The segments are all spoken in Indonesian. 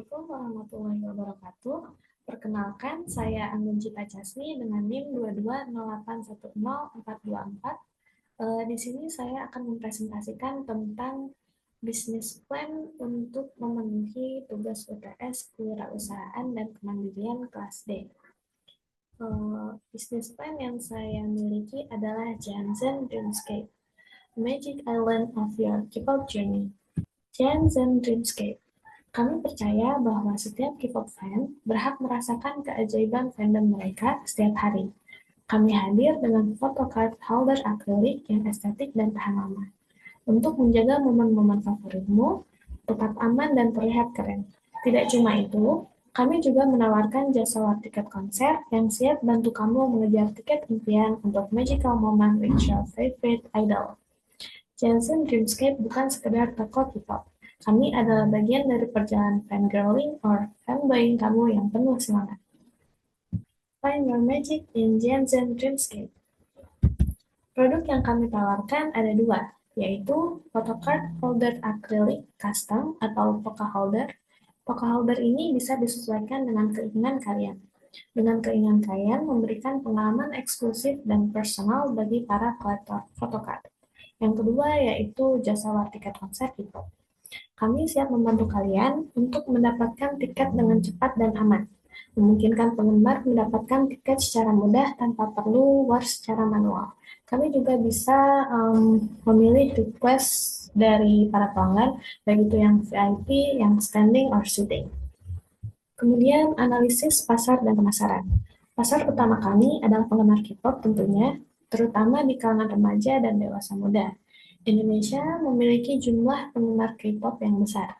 Assalamualaikum warahmatullahi wabarakatuh. Perkenalkan, saya Anggun Cita Casmi dengan NIM 220810424. Di sini saya akan mempresentasikan tentang bisnis plan untuk memenuhi tugas UTS Kewirausahaan dan Kemandirian kelas D. Bisnis plan yang saya miliki adalah Jansen Dreamscape, Magic Island of your K-pop journey. Jansen Dreamscape. Kami percaya bahwa setiap K-pop fan berhak merasakan keajaiban fandom mereka setiap hari. Kami hadir dengan photocard holder akrilik yang estetik dan tahan lama. Untuk menjaga momen-momen favoritmu, tetap aman dan terlihat keren. Tidak cuma itu, kami juga menawarkan jasa war tiket konser yang siap bantu kamu mengejar tiket impian untuk magical moment with your favorite idol. Jansen Dreamscape bukan sekedar toko K-pop. Kami adalah bagian dari perjalanan fangirling or fanboying kamu yang penuh semangat. Find your magic in Jansen Dreamscape. Produk yang kami tawarkan ada dua, yaitu photocard holder akrilik custom atau Poca Holder. Poca Holder ini bisa disesuaikan dengan keinginan kalian. Dengan keinginan kalian memberikan pengalaman eksklusif dan personal bagi para kolektor photocard. Yang kedua yaitu jasa war tiket konser K-pop. Kami siap membantu kalian untuk mendapatkan tiket dengan cepat dan aman, memungkinkan penggemar mendapatkan tiket secara mudah tanpa perlu war secara manual. Kami juga bisa memilih request dari para pelanggan, baik itu yang VIP, yang standing, or sitting. Kemudian analisis pasar dan pemasaran. Pasar utama kami adalah penggemar K-pop tentunya, terutama di kalangan remaja dan dewasa muda. Indonesia memiliki jumlah penggemar K-pop yang besar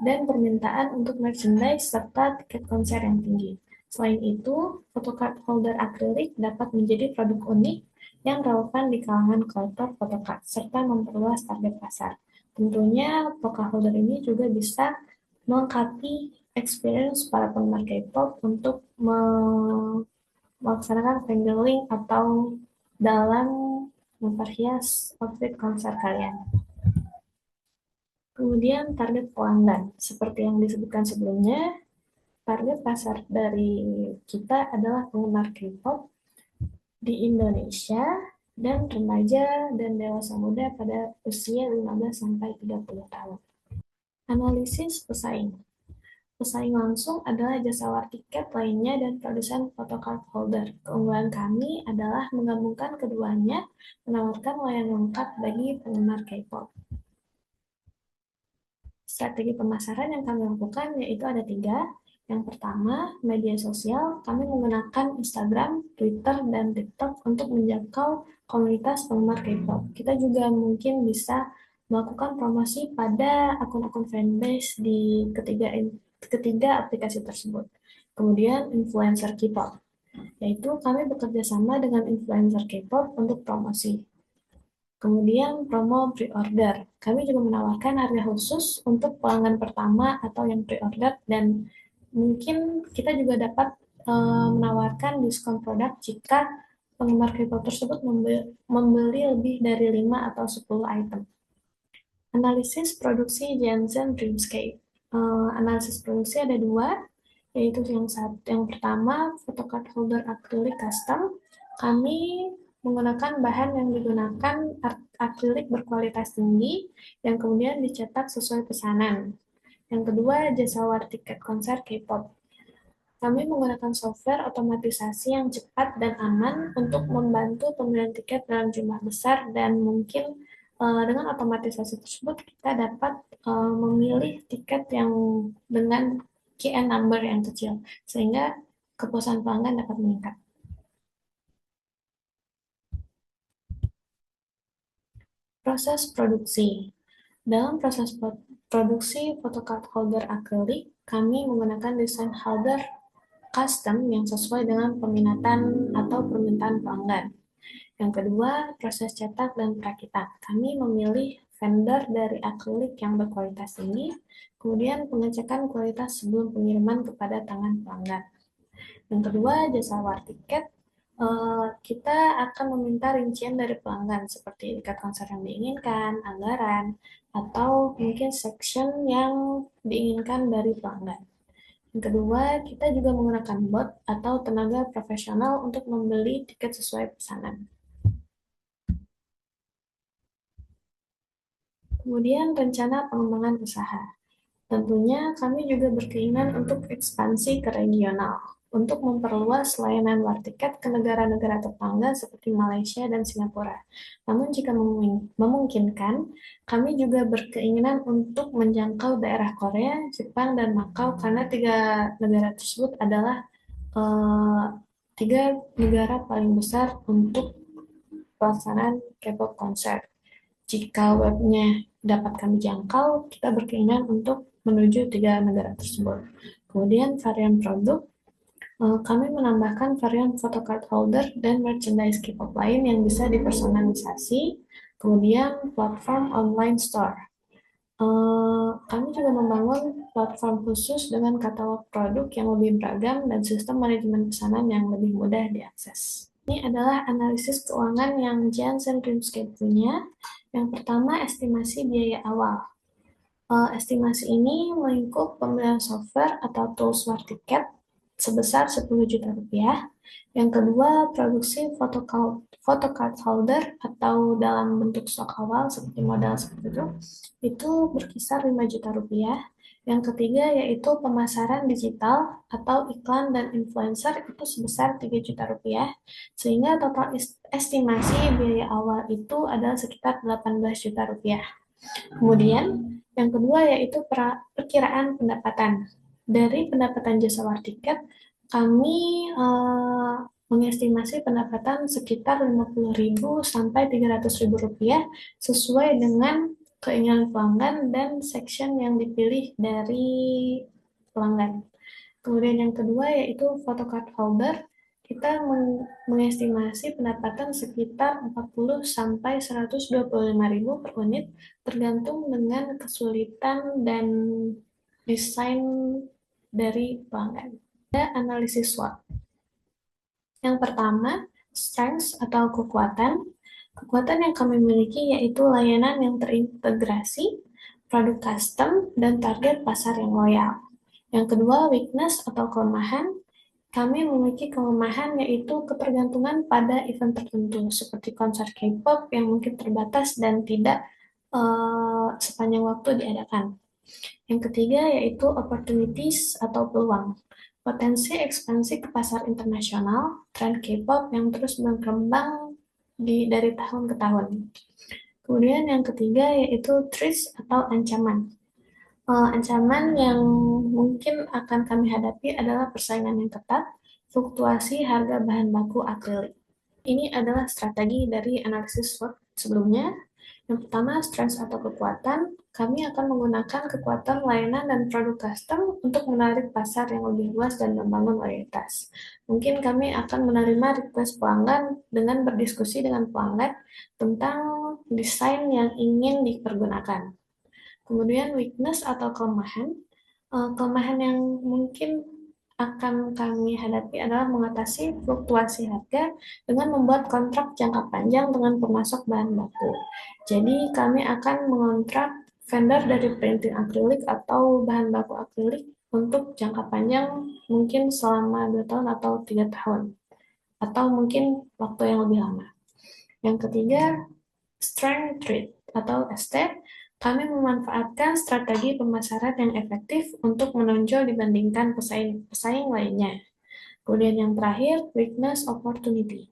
dan permintaan untuk merchandise serta tiket konser yang tinggi. Selain itu, photocard holder akrilik dapat menjadi produk unik yang relevan di kalangan kolektor photocard serta memperluas target pasar. Tentunya, Poca Holder ini juga bisa melengkapi experience para penggemar K-pop untuk melaksanakan fangirling atau dalam memperhias outfit konser kalian. Kemudian target pelanggan, seperti yang disebutkan sebelumnya, target pasar dari kita adalah penggemar K-pop di Indonesia dan remaja dan dewasa muda pada usia 15-30 tahun. Analisis pesaing. Pesaing langsung adalah jasa war tiket lainnya dan produsen photocard holder. Keunggulan kami adalah menggabungkan keduanya, menawarkan layanan lengkap bagi penggemar K-pop. Strategi pemasaran yang kami lakukan yaitu ada 3. Yang pertama, media sosial. Kami menggunakan Instagram, Twitter, dan TikTok untuk menjangkau komunitas penggemar K-pop. Kita juga mungkin bisa melakukan promosi pada akun-akun fanbase di ketiga aplikasi tersebut. Kemudian influencer K-pop, yaitu kami bekerja sama dengan influencer K-pop untuk promosi. Kemudian promo pre-order. Kami juga menawarkan harga khusus untuk pelanggan pertama atau yang pre-order dan mungkin kita juga dapat menawarkan diskon produk jika penggemar K-pop tersebut membeli lebih dari 5 atau 10 item. Analisis produksi Jansen Dreamscape. Analisis produksi ada 2, yaitu yang pertama photocard holder akrilik custom. Kami menggunakan bahan yang digunakan akrilik berkualitas tinggi yang kemudian dicetak sesuai pesanan. Yang kedua, jasa war tiket konser K-pop. Kami menggunakan software otomatisasi yang cepat dan aman untuk membantu pembelian tiket dalam jumlah besar dan mungkin dengan otomatisasi tersebut kita dapat memilih tiket yang dengan KN number yang kecil sehingga kepuasan pelanggan dapat meningkat. Proses produksi. Dalam proses produksi photocard holder akrilik, kami menggunakan desain holder custom yang sesuai dengan peminatan atau permintaan pelanggan. Yang kedua, proses cetak dan perakitan. Kami memilih vendor dari akrilik yang berkualitas tinggi, kemudian pengecekan kualitas sebelum pengiriman kepada tangan pelanggan. Yang kedua, jasa war tiket. Kita akan meminta rincian dari pelanggan seperti tiket konser yang diinginkan, anggaran, atau mungkin section yang diinginkan dari pelanggan. Yang kedua, kita juga menggunakan bot atau tenaga profesional untuk membeli tiket sesuai pesanan. Kemudian rencana pengembangan usaha. Tentunya kami juga berkeinginan untuk ekspansi ke regional, untuk memperluas layanan war tiket ke negara-negara tetangga seperti Malaysia dan Singapura. Namun jika memungkinkan, kami juga berkeinginan untuk menjangkau daerah Korea, Jepang, dan Makau karena tiga negara tersebut adalah eh, tiga negara paling besar untuk pelaksanaan K-pop konser. Jika webnya dapat kami jangkau, kita berkeinginan untuk menuju tiga negara tersebut. Kemudian varian produk, kami menambahkan varian photocard holder dan merchandise K-pop lain yang bisa dipersonalisasi. Kemudian platform online store. Kami juga membangun platform khusus dengan katalog produk yang lebih beragam dan sistem manajemen pesanan yang lebih mudah diakses. Ini adalah analisis keuangan yang Jansen Dreamscape punya. Yang pertama, estimasi biaya awal. Estimasi ini melingkup pembelian software atau tools war tiket sebesar 10 juta rupiah. Yang kedua, produksi photocard holder atau dalam bentuk stok awal seperti modal seperti itu berkisar 5 juta rupiah. Yang ketiga yaitu pemasaran digital atau iklan dan influencer itu sebesar 3 juta rupiah, sehingga total estimasi biaya awal itu adalah sekitar 18 juta rupiah. Kemudian yang kedua yaitu perkiraan pendapatan. Dari pendapatan jasa war tiket, kami mengestimasi pendapatan sekitar 50.000 sampai 300.000 rupiah sesuai dengan keinginan pelanggan dan section yang dipilih dari pelanggan. Kemudian yang kedua yaitu photocard holder. Kita mengestimasi pendapatan sekitar 40 sampai 125.000 per unit tergantung dengan kesulitan dan desain dari pelanggan. Ada analisis SWOT. Yang pertama, strengths atau kekuatan. Kekuatan yang kami miliki yaitu layanan yang terintegrasi, produk custom, dan target pasar yang loyal. Yang kedua, weakness atau kelemahan. Kami memiliki kelemahan yaitu ketergantungan pada event tertentu seperti konser K-pop yang mungkin terbatas dan tidak sepanjang waktu diadakan. Yang ketiga yaitu opportunities atau peluang. Potensi ekspansi ke pasar internasional, tren K-pop yang terus berkembang dari tahun ke tahun. Kemudian yang ketiga yaitu threats atau ancaman. Ancaman yang mungkin akan kami hadapi adalah persaingan yang ketat, fluktuasi harga bahan baku akrilik. Ini adalah strategi dari analisis SWOT sebelumnya. Yang pertama, strength atau kekuatan. Kami akan menggunakan kekuatan layanan dan produk custom untuk menarik pasar yang lebih luas dan membangun loyalitas. Mungkin kami akan menerima request pelanggan dengan berdiskusi dengan pelanggan tentang desain yang ingin dipergunakan. Kemudian weakness atau kelemahan. Kelemahan yang mungkin akan kami hadapi adalah mengatasi fluktuasi harga dengan membuat kontrak jangka panjang dengan pemasok bahan baku. Jadi kami akan mengontrak vendor dari printing akrilik atau bahan baku akrilik untuk jangka panjang mungkin selama 2 tahun atau 3 tahun. Atau mungkin waktu yang lebih lama. Yang ketiga, strength trade atau ST. Kami memanfaatkan strategi pemasaran yang efektif untuk menonjol dibandingkan pesaing lainnya. Kemudian yang terakhir, weakness opportunity.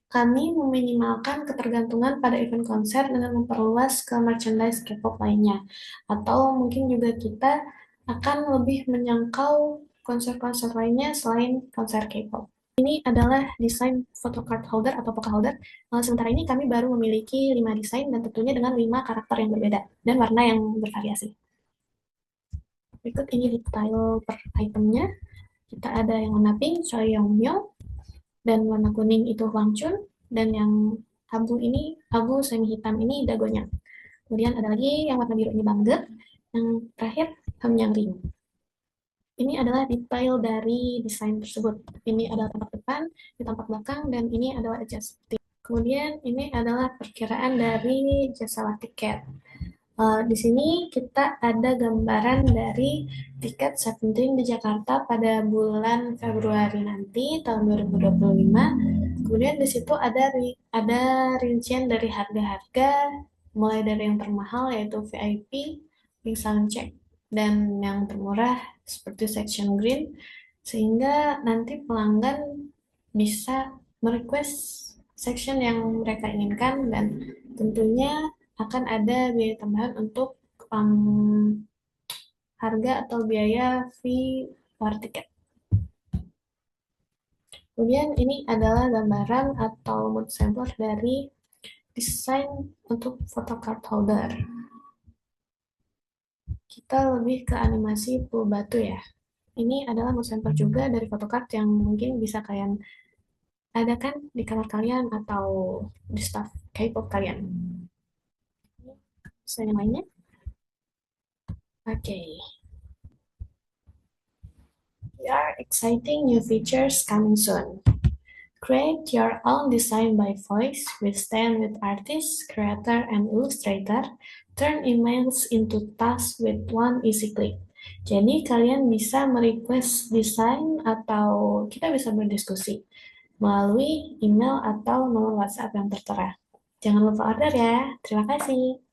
Kami meminimalkan ketergantungan pada event konser dengan memperluas ke merchandise K-pop lainnya. Atau mungkin juga kita akan lebih menjangkau konser-konser lainnya selain konser K-pop. Ini adalah desain photocard holder atau poka holder. Sementara ini kami baru memiliki 5 desain dan tentunya dengan 5 karakter yang berbeda dan warna yang bervariasi. Berikut ini detail per itemnya. Kita ada yang warna pink, Choi Young Myo, dan warna kuning itu Hwang Chun, dan yang abu semi hitam ini Dagonya. Kemudian ada lagi yang warna biru ini Bangge, yang terakhir Ham Yang Ring. Ini adalah detail dari desain tersebut. Ini adalah tampak depan, ini tampak belakang, dan ini adalah adjusting. Kemudian ini adalah perkiraan dari jasa tiket. Di sini kita ada gambaran dari tiket Seventeen di Jakarta pada bulan Februari nanti tahun 2025. Kemudian di situ ada rincian dari harga-harga mulai dari yang termahal yaitu VIP, Pink Soundcheck, dan yang termurah seperti Section Green, sehingga nanti pelanggan bisa merequest section yang mereka inginkan, dan tentunya akan ada biaya tambahan untuk harga atau biaya fee per tiket. Kemudian ini adalah gambaran atau mood sampler dari desain untuk photocard holder. Kita lebih ke animasi pool batu ya. Ini adalah mood sampler juga dari photocard yang mungkin bisa kalian ada kan di kamar kalian atau di staff K-pop kalian. Desain yang lainnya. Oke. There are exciting new features coming soon. Create your own design by voice with Stand with Artist, Creator, and Illustrator. Turn emails into tasks with one easy click. Jadi kalian bisa merequest desain atau kita bisa berdiskusi melalui email atau nomor WhatsApp yang tertera. Jangan lupa order ya. Terima kasih.